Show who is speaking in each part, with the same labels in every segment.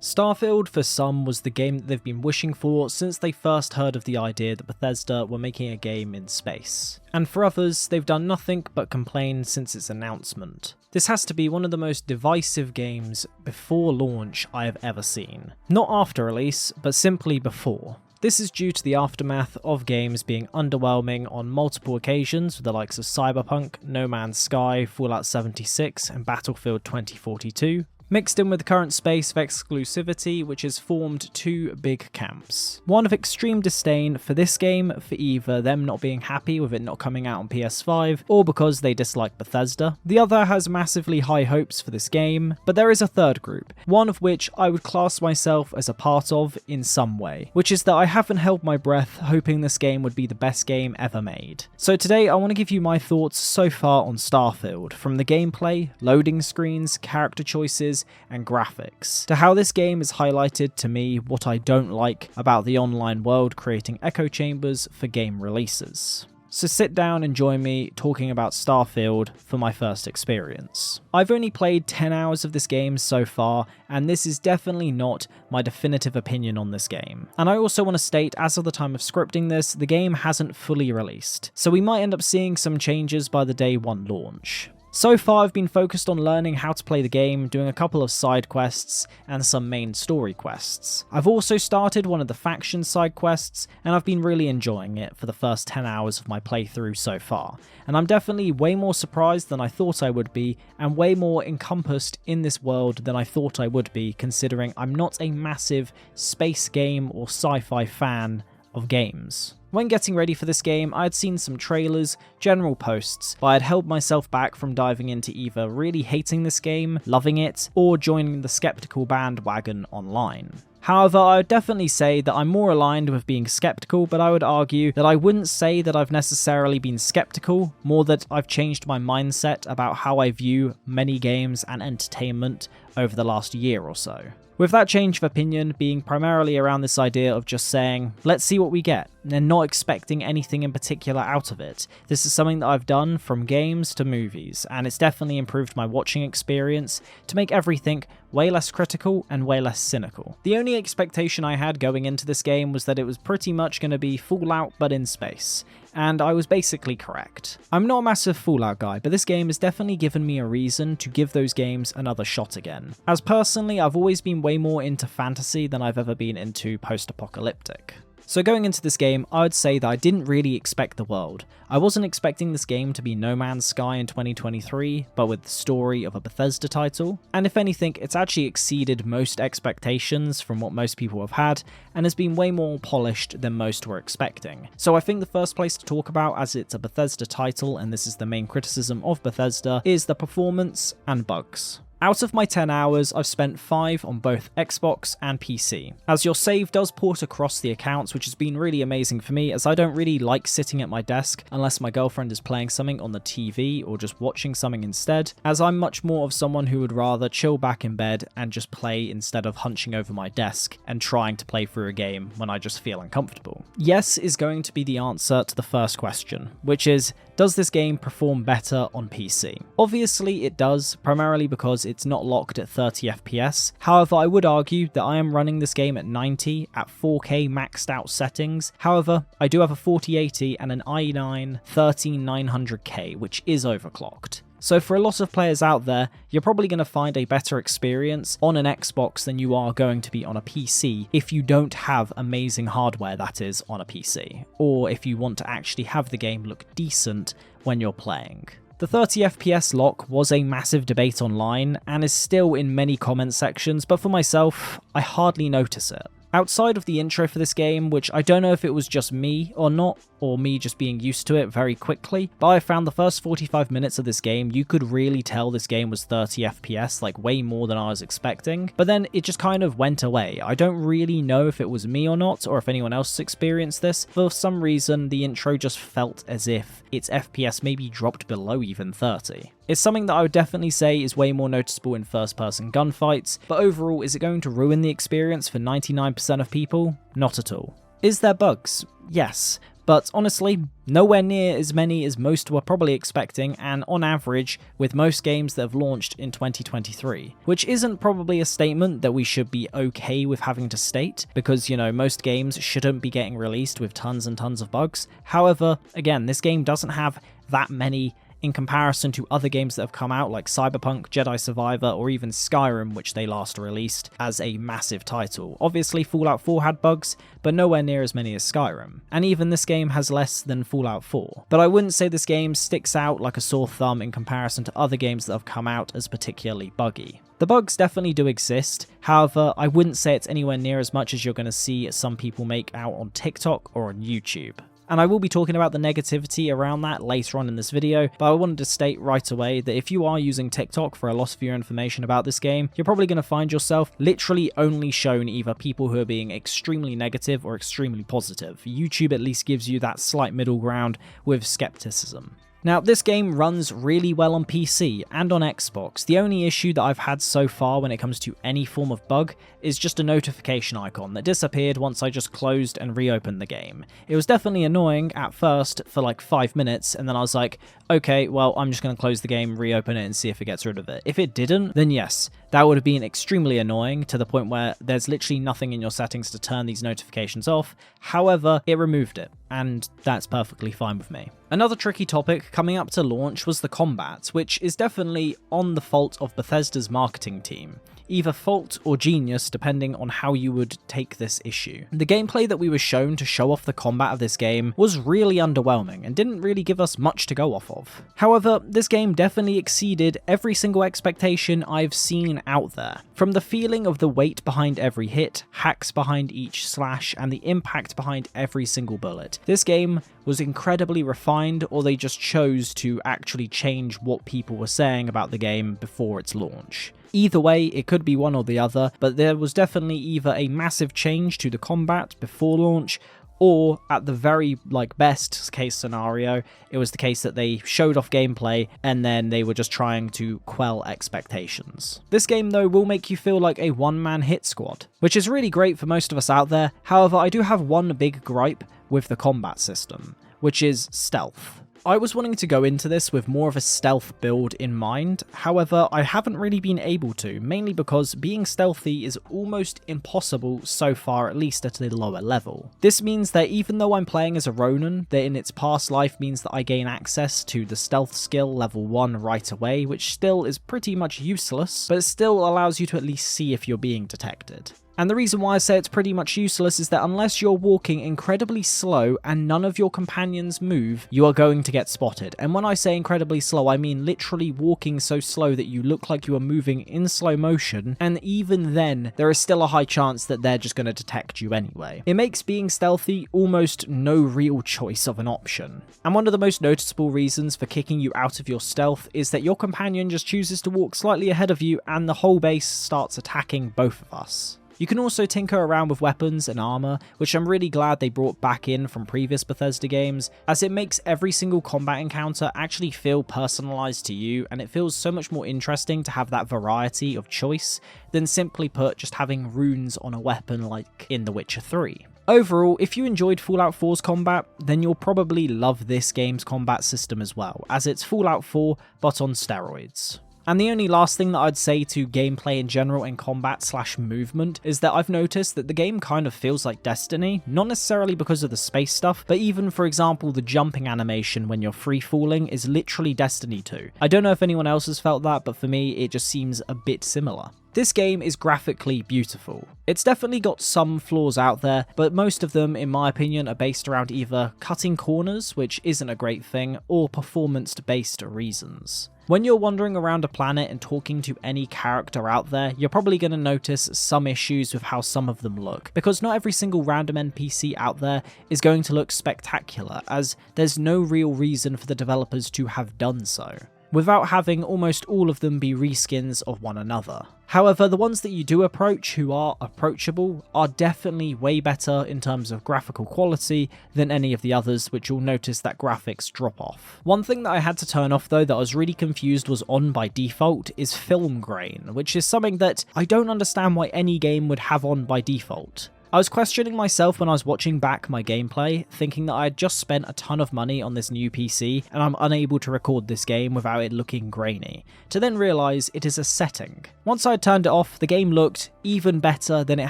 Speaker 1: Starfield for some was the game that they've been wishing for since they first heard of the idea that Bethesda were making a game in space. And for others, they've done nothing but complain since its announcement. This has to be one of the most divisive games before launch I have ever seen. Not after release, but simply before. This is due to the aftermath of games being underwhelming on multiple occasions with the likes of Cyberpunk, No Man's Sky, Fallout 76 and Battlefield 2042, mixed in with the current space of exclusivity which has formed two big camps. One of extreme disdain for this game for either them not being happy with it not coming out on PS5 or because they dislike Bethesda. The other has massively high hopes for this game, but there is a third group, one of which I would class myself as a part of in some way, which is that I haven't held my breath hoping this game would be the best game ever made. So today I want to give you my thoughts so far on Starfield, from the gameplay, loading screens, character choices, and graphics, to how this game has highlighted to me what I don't like about the online world creating echo chambers for game releases. So sit down and join me talking about Starfield for my first experience. I've only played 10 hours of this game so far, and this is definitely not my definitive opinion on this game. And I also want to state, as of the time of scripting this, the game hasn't fully released, so we might end up seeing some changes by the day one launch. So far I've been focused on learning how to play the game, doing a couple of side quests and some main story quests. I've also started one of the faction side quests and I've been really enjoying it for the first 10 hours of my playthrough so far, and I'm definitely way more surprised than I thought I would be and way more encompassed in this world than I thought I would be, considering I'm not a massive space game or sci-fi fan of games. When getting ready for this game, I had seen some trailers, general posts, but I had held myself back from diving into either really hating this game, loving it, or joining the skeptical bandwagon online. However, I would definitely say that I'm more aligned with being skeptical, but I would argue that I wouldn't say that I've necessarily been skeptical, more that I've changed my mindset about how I view many games and entertainment over the last year or so. With that change of opinion being primarily around this idea of just saying, let's see what we get, and not expecting anything in particular out of it. This is something that I've done from games to movies, and it's definitely improved my watching experience to make everything way less critical and way less cynical. The only expectation I had going into this game was that it was pretty much going to be Fallout but in space, and I was basically correct. I'm not a massive Fallout guy, but this game has definitely given me a reason to give those games another shot again, as personally I've always been way more into fantasy than I've ever been into post-apocalyptic. So going into this game, I would say that I didn't really expect the world. I wasn't expecting this game to be No Man's Sky in 2023, but with the story of a Bethesda title, and if anything, it's actually exceeded most expectations from what most people have had, and has been way more polished than most were expecting. So I think the first place to talk about, as it's a Bethesda title and this is the main criticism of Bethesda, is the performance and bugs. Out of my 10 hours, I've spent 5 on both Xbox and PC, as your save does port across the accounts, which has been really amazing for me, as I don't really like sitting at my desk unless my girlfriend is playing something on the TV or just watching something instead, as I'm much more of someone who would rather chill back in bed and just play instead of hunching over my desk and trying to play through a game when I just feel uncomfortable. Yes is going to be the answer to the first question, which is, does this game perform better on PC? Obviously it does, primarily because it's not locked at 30 FPS. However, I would argue that I am running this game at 90 at 4K maxed out settings. However, I do have a 4080 and an i9 13900K, which is overclocked. So for a lot of players out there, you're probably going to find a better experience on an Xbox than you are going to be on a PC if you don't have amazing hardware, that is, on a PC, or if you want to actually have the game look decent when you're playing. The 30 FPS lock was a massive debate online and is still in many comment sections, but for myself, I hardly notice it. Outside of the intro for this game, which I don't know if it was just me or not, or me just being used to it very quickly, but I found the first 45 minutes of this game, you could really tell this game was 30 FPS, like way more than I was expecting, but then it just kind of went away. I don't really know if it was me or not, or if anyone else experienced this. For some reason, the intro just felt as if its FPS maybe dropped below even 30. It's something that I would definitely say is way more noticeable in first-person gunfights, but overall, is it going to ruin the experience for 99% of people? Not at all. Is there bugs? Yes, but honestly, nowhere near as many as most were probably expecting, and on average, with most games that have launched in 2023. Which isn't probably a statement that we should be okay with having to state, because, you know, most games shouldn't be getting released with tons and tons of bugs. However, again, this game doesn't have that many in comparison to other games that have come out like Cyberpunk, Jedi Survivor, or even Skyrim, which they last released as a massive title. Obviously, Fallout 4 had bugs, but nowhere near as many as Skyrim. And even this game has less than Fallout 4. But I wouldn't say this game sticks out like a sore thumb in comparison to other games that have come out as particularly buggy. The bugs definitely do exist, however, I wouldn't say it's anywhere near as much as you're going to see some people make out on TikTok or on YouTube. And I will be talking about the negativity around that later on in this video, but I wanted to state right away that if you are using TikTok for a lot of your information about this game, you're probably going to find yourself literally only shown either people who are being extremely negative or extremely positive. YouTube at least gives you that slight middle ground with skepticism. Now, this game runs really well on PC and on Xbox. The only issue that I've had so far when it comes to any form of bug is just a notification icon that disappeared once I just closed and reopened the game. It was definitely annoying at first for like 5 minutes, and then I was like, okay, well, I'm just going to close the game, reopen it, and see if it gets rid of it. If it didn't, then yes, that would have been extremely annoying to the point where there's literally nothing in your settings to turn these notifications off. However, it removed it, and that's perfectly fine with me. Another tricky topic coming up to launch was the combat, which is definitely on the fault of Bethesda's marketing team. Either fault or genius depending on how you would take this issue. The gameplay that we were shown to show off the combat of this game was really underwhelming and didn't really give us much to go off of. However, this game definitely exceeded every single expectation I've seen out there. From the feeling of the weight behind every hit, hacks behind each slash, and the impact behind every single bullet. This game was incredibly refined, or they just chose to actually change what people were saying about the game before its launch. Either way, it could be one or the other, but there was definitely either a massive change to the combat before launch, or at the very best case scenario, it was the case that they showed off gameplay and then they were just trying to quell expectations. This game though will make you feel like a one-man hit squad, which is really great for most of us out there. However, I do have one big gripe with the combat system, which is stealth. I was wanting to go into this with more of a stealth build in mind, however I haven't really been able to, mainly because being stealthy is almost impossible so far, at least at a lower level. This means that even though I'm playing as a Ronin, that in its past life means that I gain access to the stealth skill level 1 right away, which still is pretty much useless, but it still allows you to at least see if you're being detected. And the reason why I say it's pretty much useless is that unless you're walking incredibly slow and none of your companions move, you are going to get spotted. And when I say incredibly slow, I mean literally walking so slow that you look like you are moving in slow motion, and even then, there is still a high chance that they're just going to detect you anyway. It makes being stealthy almost no real choice of an option. And one of the most noticeable reasons for kicking you out of your stealth is that your companion just chooses to walk slightly ahead of you and the whole base starts attacking both of us. You can also tinker around with weapons and armor, which I'm really glad they brought back in from previous Bethesda games, as it makes every single combat encounter actually feel personalized to you, and it feels so much more interesting to have that variety of choice than simply put just having runes on a weapon like in The Witcher 3. Overall, if you enjoyed Fallout 4's combat, then you'll probably love this game's combat system as well, as it's Fallout 4 but on steroids. And the only last thing that I'd say to gameplay in general and combat/movement is that I've noticed that the game kind of feels like Destiny, not necessarily because of the space stuff, but even for example the jumping animation when you're free falling is literally Destiny 2. I don't know if anyone else has felt that, but for me it just seems a bit similar. This game is graphically beautiful. It's definitely got some flaws out there, but most of them, in my opinion, are based around either cutting corners, which isn't a great thing, or performance-based reasons. When you're wandering around a planet and talking to any character out there, you're probably going to notice some issues with how some of them look, because not every single random NPC out there is going to look spectacular, as there's no real reason for the developers to have done so, without having almost all of them be reskins of one another. However, the ones that you do approach who are approachable are definitely way better in terms of graphical quality than any of the others, which you'll notice that graphics drop off. One thing that I had to turn off though that I was really confused was on by default is film grain, which is something that I don't understand why any game would have on by default. I was questioning myself when I was watching back my gameplay, thinking that I had just spent a ton of money on this new PC and I'm unable to record this game without it looking grainy, to then realise it is a setting. Once I had turned it off, the game looked even better than it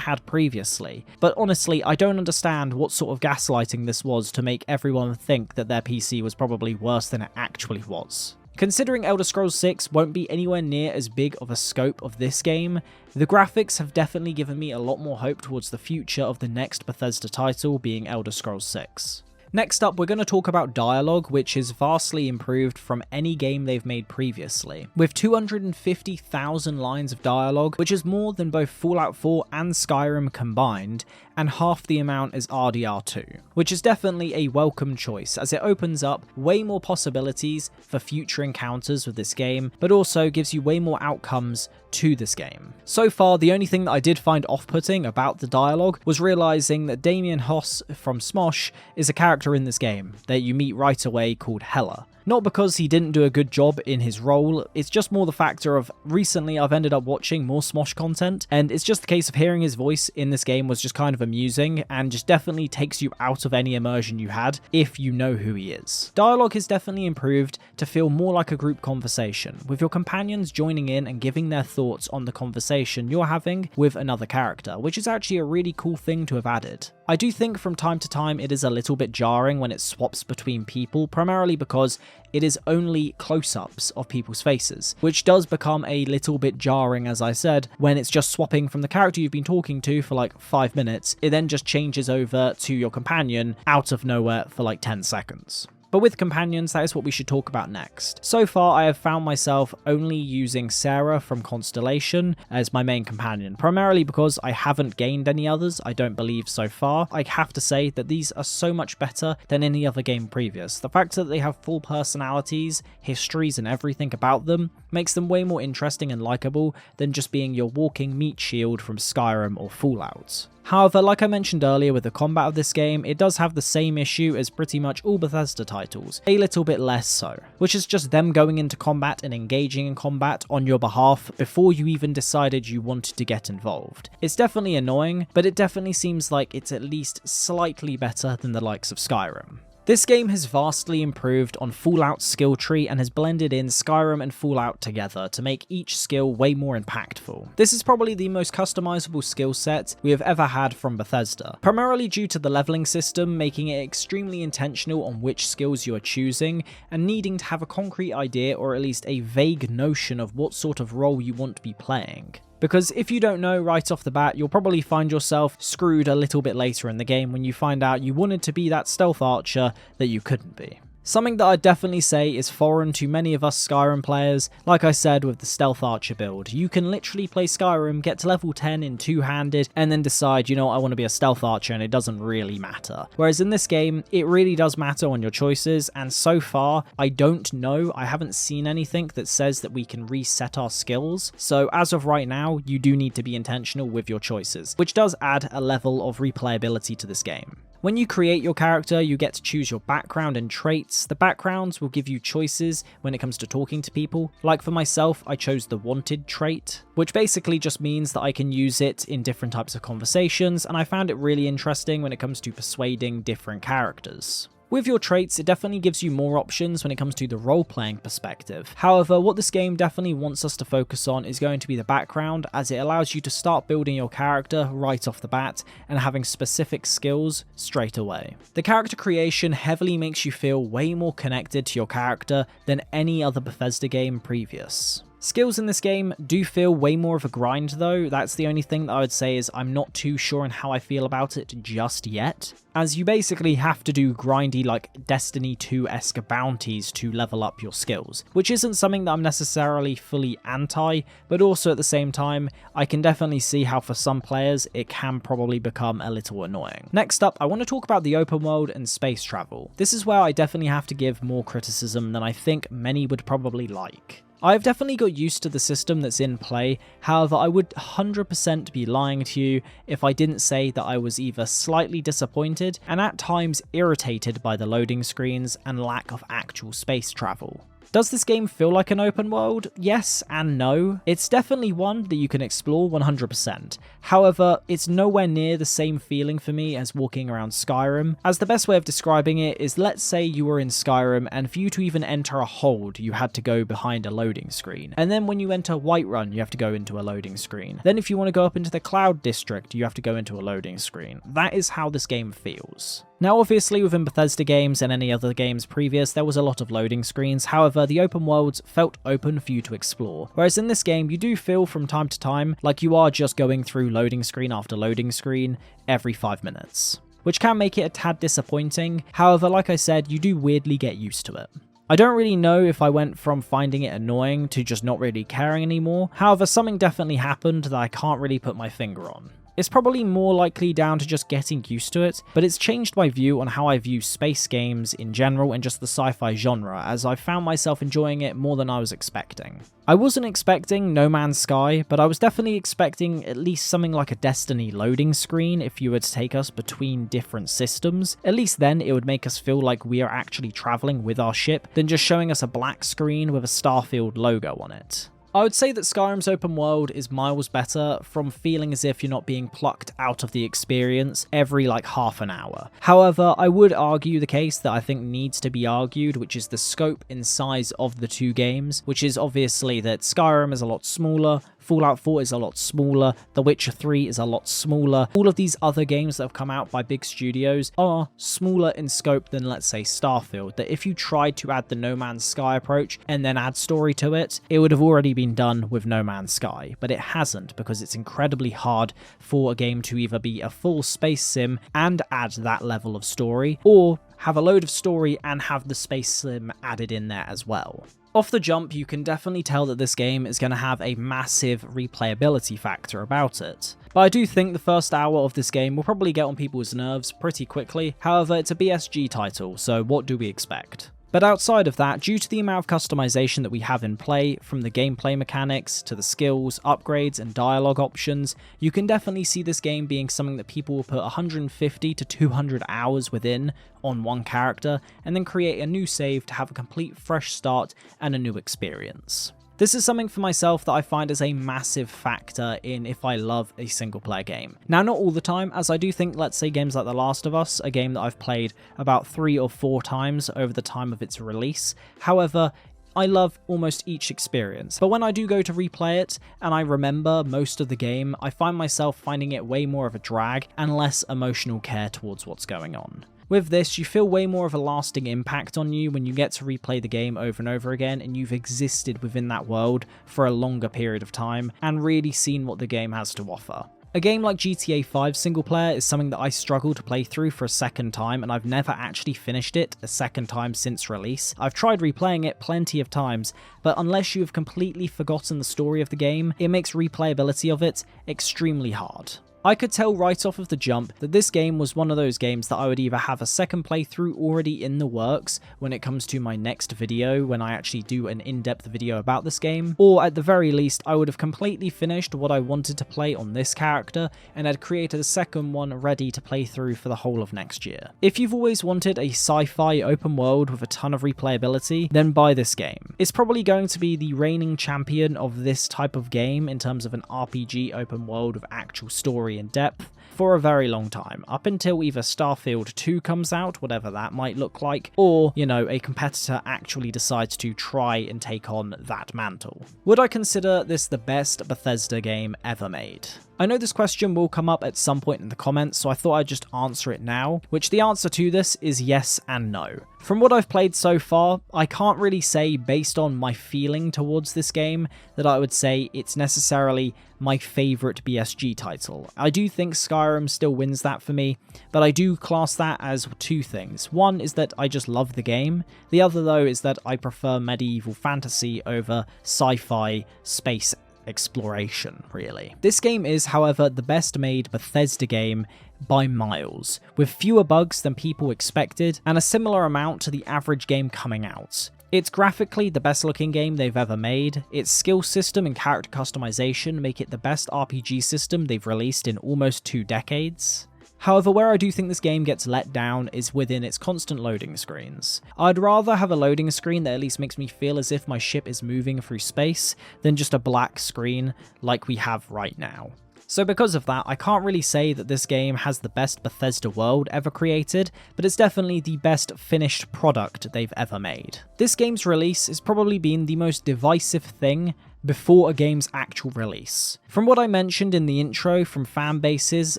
Speaker 1: had previously, but honestly I don't understand what sort of gaslighting this was to make everyone think that their PC was probably worse than it actually was. Considering Elder Scrolls 6 won't be anywhere near as big of a scope of this game, the graphics have definitely given me a lot more hope towards the future of the next Bethesda title being Elder Scrolls 6. Next up, we're going to talk about dialogue, which is vastly improved from any game they've made previously. With 250,000 lines of dialogue, which is more than both Fallout 4 and Skyrim combined, and half the amount is RDR2, which is definitely a welcome choice as it opens up way more possibilities for future encounters with this game, but also gives you way more outcomes to this game. So far, the only thing that I did find off-putting about the dialogue was realizing that Damien Hoss from Smosh is a character in this game that you meet right away called Hella. Not because he didn't do a good job in his role, it's just more the factor of recently I've ended up watching more Smosh content, and it's just the case of hearing his voice in this game was just kind of amusing, and just definitely takes you out of any immersion you had if you know who he is. Dialogue is definitely improved to feel more like a group conversation, with your companions joining in and giving their thoughts on the conversation you're having with another character, which is actually a really cool thing to have added. I do think from time to time it is a little bit jarring when it swaps between people, primarily because it is only close-ups of people's faces, which does become a little bit jarring, as I said, when it's just swapping from the character you've been talking to for like 5 minutes, it then just changes over to your companion out of nowhere for like 10 seconds. But with companions, that is what we should talk about next. So far, I have found myself only using Sarah from Constellation as my main companion, primarily because I haven't gained any others, I don't believe so far. I have to say that these are so much better than any other game previous. The fact that they have full personalities, histories and everything about them makes them way more interesting and likable than just being your walking meat shield from Skyrim or Fallout. However, like I mentioned earlier with the combat of this game, it does have the same issue as pretty much all Bethesda titles, a little bit less so, which is just them going into combat and engaging in combat on your behalf before you even decided you wanted to get involved. It's definitely annoying, but it definitely seems like it's at least slightly better than the likes of Skyrim. This game has vastly improved on Fallout's skill tree and has blended in Skyrim and Fallout together to make each skill way more impactful. This is probably the most customizable skill set we have ever had from Bethesda, primarily due to the leveling system making it extremely intentional on which skills you are choosing and needing to have a concrete idea or at least a vague notion of what sort of role you want to be playing. Because if you don't know right off the bat, you'll probably find yourself screwed a little bit later in the game when you find out you wanted to be that stealth archer that you couldn't be. Something that I'd definitely say is foreign to many of us Skyrim players, like I said with the Stealth Archer build. You can literally play Skyrim, get to level 10 in two-handed, and then decide, you know what, I want to be a Stealth Archer and it doesn't really matter. Whereas in this game, it really does matter on your choices, and so far, I don't know, I haven't seen anything that says that we can reset our skills, so as of right now, you do need to be intentional with your choices, which does add a level of replayability to this game. When you create your character, you get to choose your background and traits. The backgrounds will give you choices when it comes to talking to people. Like for myself, I chose the wanted trait, which basically just means that I can use it in different types of conversations, and I found it really interesting when it comes to persuading different characters. With your traits, it definitely gives you more options when it comes to the role-playing perspective. However, what this game definitely wants us to focus on is going to be the background, as it allows you to start building your character right off the bat and having specific skills straight away. The character creation heavily makes you feel way more connected to your character than any other Bethesda game previous. Skills in this game do feel way more of a grind though. That's the only thing that I would say is I'm not too sure on how I feel about it just yet, as you basically have to do grindy like Destiny 2-esque bounties to level up your skills, which isn't something that I'm necessarily fully anti, but also at the same time I can definitely see how for some players it can probably become a little annoying. Next up, I want to talk about the open world and space travel. This is where I definitely have to give more criticism than I think many would probably like. I've definitely got used to the system that's in play, however I would 100% be lying to you if I didn't say that I was either slightly disappointed and at times irritated by the loading screens and lack of actual space travel. Does this game feel like an open world? Yes and no. It's definitely one that you can explore 100%. However, it's nowhere near the same feeling for me as walking around Skyrim, as the best way of describing it is, let's say you were in Skyrim and for you to even enter a hold you had to go behind a loading screen, and then when you enter Whiterun you have to go into a loading screen. Then if you want to go up into the Cloud District you have to go into a loading screen. That is how this game feels. Now obviously within Bethesda games and any other games previous there was a lot of loading screens, however the open worlds felt open for you to explore, whereas in this game you do feel from time to time like you are just going through loading screen after loading screen every 5 minutes, which can make it a tad disappointing. However, like I said, you do weirdly get used to it. I don't really know if I went from finding it annoying to just not really caring anymore, however something definitely happened that I can't really put my finger on. It's probably more likely down to just getting used to it, but it's changed my view on how I view space games in general and just the sci-fi genre, as I found myself enjoying it more than I was expecting. I wasn't expecting No Man's Sky, but I was definitely expecting at least something like a Destiny loading screen if you were to take us between different systems. At least then it would make us feel like we are actually traveling with our ship, than just showing us a black screen with a Starfield logo on it. I would say that Skyrim's open world is miles better from feeling as if you're not being plucked out of the experience every like half an hour. However, I would argue the case that I think needs to be argued, which is the scope and size of the two games, which is obviously that Skyrim is a lot smaller, Fallout 4 is a lot smaller, The Witcher 3 is a lot smaller. All of these other games that have come out by big studios are smaller in scope than, let's say, Starfield, that if you tried to add the No Man's Sky approach and then add story to it, it would have already been done with No Man's Sky, but it hasn't because it's incredibly hard for a game to either be a full space sim and add that level of story, or have a load of story and have the space sim added in there as well. Off the jump, you can definitely tell that this game is going to have a massive replayability factor about it. But I do think the first hour of this game will probably get on people's nerves pretty quickly. However, it's a BSG title, so what do we expect? But outside of that, due to the amount of customization that we have in play, from the gameplay mechanics to the skills, upgrades and dialogue options, you can definitely see this game being something that people will put 150 to 200 hours within on one character, and then create a new save to have a complete fresh start and a new experience. This is something for myself that I find is a massive factor in if I love a single player game. Now, not all the time, as I do think, let's say, games like The Last of Us, a game that I've played about 3 or 4 times over the time of its release. However, I love almost each experience, but when I do go to replay it and I remember most of the game, I find myself finding it way more of a drag and less emotional care towards what's going on. With this, you feel way more of a lasting impact on you when you get to replay the game over and over again and you've existed within that world for a longer period of time and really seen what the game has to offer. A game like GTA 5 single player is something that I struggle to play through for a second time, and I've never actually finished it a second time since release. I've tried replaying it plenty of times, but unless you have completely forgotten the story of the game, it makes replayability of it extremely hard. I could tell right off of the jump that this game was one of those games that I would either have a second playthrough already in the works when it comes to my next video, when I actually do an in-depth video about this game, or at the very least I would have completely finished what I wanted to play on this character and had created a second one ready to play through for the whole of next year. If you've always wanted a sci-fi open world with a ton of replayability, then buy this game. It's probably going to be the reigning champion of this type of game in terms of an RPG open world with actual story in depth for a very long time, up until either Starfield 2 comes out, whatever that might look like, or, you know, a competitor actually decides to try and take on that mantle. Would I consider this the best Bethesda game ever made? I know this question will come up at some point in the comments, so I thought I'd just answer it now, which the answer to this is yes and no. From what I've played so far, I can't really say based on my feeling towards this game that I would say it's necessarily my favourite BSG title. I do think Skyrim still wins that for me, but I do class that as two things. One is that I just love the game, the other though is that I prefer medieval fantasy over sci-fi space exploration, really. This game is, however, the best made Bethesda game by miles, with fewer bugs than people expected and a similar amount to the average game coming out. It's graphically the best looking game they've ever made, its skill system and character customization make it the best RPG system they've released in almost 2 decades. However, where I do think this game gets let down is within its constant loading screens. I'd rather have a loading screen that at least makes me feel as if my ship is moving through space than just a black screen like we have right now. So because of that, I can't really say that this game has the best Bethesda world ever created, but it's definitely the best finished product they've ever made. This game's release has probably been the most divisive thing before a game's actual release. From what I mentioned in the intro, from fan bases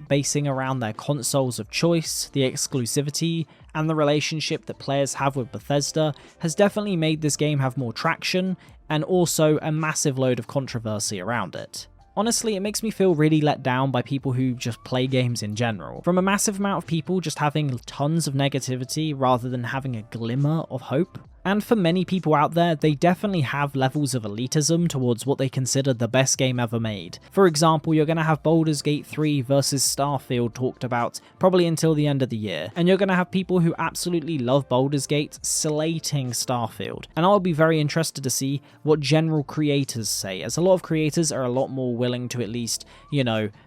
Speaker 1: basing around their consoles of choice, the exclusivity, and the relationship that players have with Bethesda has definitely made this game have more traction, and also a massive load of controversy around it. Honestly, it makes me feel really let down by people who just play games in general. From a massive amount of people just having tons of negativity rather than having a glimmer of hope. And for many people out there, they definitely have levels of elitism towards what they consider the best game ever made. For example, you're going to have Baldur's Gate 3 versus Starfield talked about probably until the end of the year, and you're going to have people who absolutely love Baldur's Gate slating Starfield. And I'll be very interested to see what general creators say, as a lot of creators are a lot more willing to at least,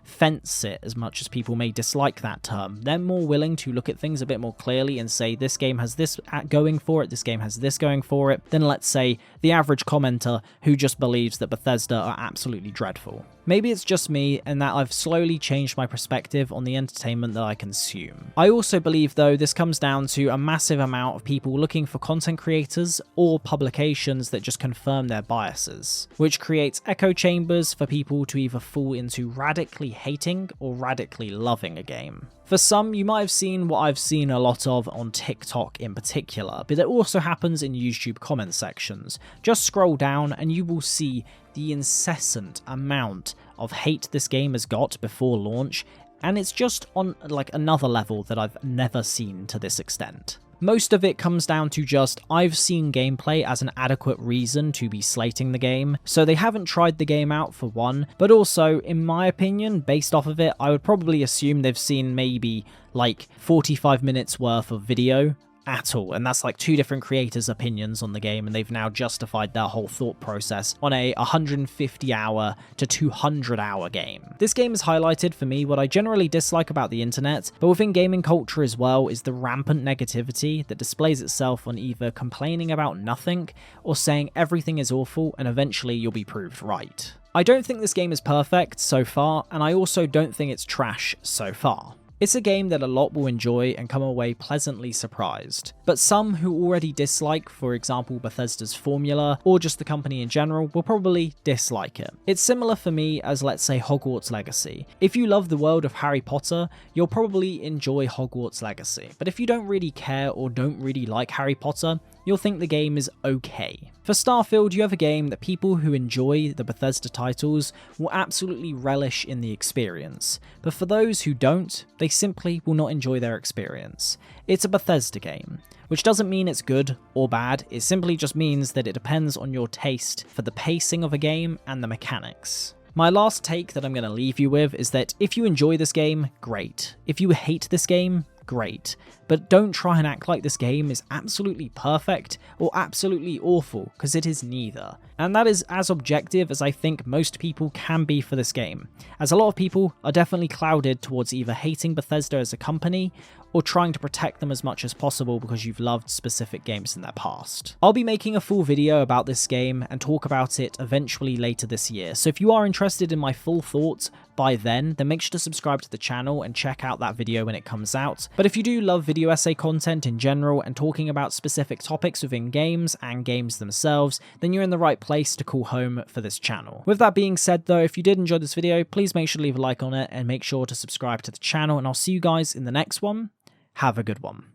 Speaker 1: fence it, as much as people may dislike that term. They're more willing to look at things a bit more clearly and say this game has this going for it, this game has this going for it, than let's say the average commenter who just believes that Bethesda are absolutely dreadful. Maybe it's just me and that I've slowly changed my perspective on the entertainment that I consume. I also believe though this comes down to a massive amount of people looking for content creators or publications that just confirm their biases, which creates echo chambers for people to either fall into radically hating or radically loving a game. For some, you might have seen what I've seen a lot of on TikTok in particular, but it also happens in YouTube comment sections. Just scroll down and you will see the incessant amount of hate this game has got before launch, and it's just on another level that I've never seen to this extent. Most of it comes down to just, I've seen gameplay as an adequate reason to be slating the game, so they haven't tried the game out for one, but also, in my opinion, based off of it, I would probably assume they've seen maybe 45 minutes worth of video at all, and that's 2 different creators' opinions on the game, and they've now justified their whole thought process on a 150 hour to 200 hour game. This game has highlighted for me what I generally dislike about the internet, but within gaming culture as well, is the rampant negativity that displays itself on either complaining about nothing or saying everything is awful and eventually you'll be proved right. I don't think this game is perfect so far, and I also don't think it's trash so far. It's a game that a lot will enjoy and come away pleasantly surprised, but some who already dislike, for example, Bethesda's formula, or just the company in general, will probably dislike it. It's similar for me as, let's say, Hogwarts Legacy. If you love the world of Harry Potter, you'll probably enjoy Hogwarts Legacy, but if you don't really care or don't really like Harry Potter, you'll think the game is okay. For Starfield, you have a game that people who enjoy the Bethesda titles will absolutely relish in the experience, but for those who don't, they simply will not enjoy their experience. It's a Bethesda game, which doesn't mean it's good or bad, it simply just means that it depends on your taste for the pacing of a game and the mechanics. My last take that I'm going to leave you with is that if you enjoy this game, great. If you hate this game, great. But don't try and act like this game is absolutely perfect or absolutely awful, because it is neither. And that is as objective as I think most people can be for this game, as a lot of people are definitely clouded towards either hating Bethesda as a company or trying to protect them as much as possible because you've loved specific games in their past. I'll be making a full video about this game and talk about it eventually later this year, so if you are interested in my full thoughts by then make sure to subscribe to the channel and check out that video when it comes out. But if you do love video essay content in general and talking about specific topics within games and games themselves, then you're in the right place to call home for this channel. With that being said though, if you did enjoy this video, please make sure to leave a like on it and make sure to subscribe to the channel, and I'll see you guys in the next one. Have a good one.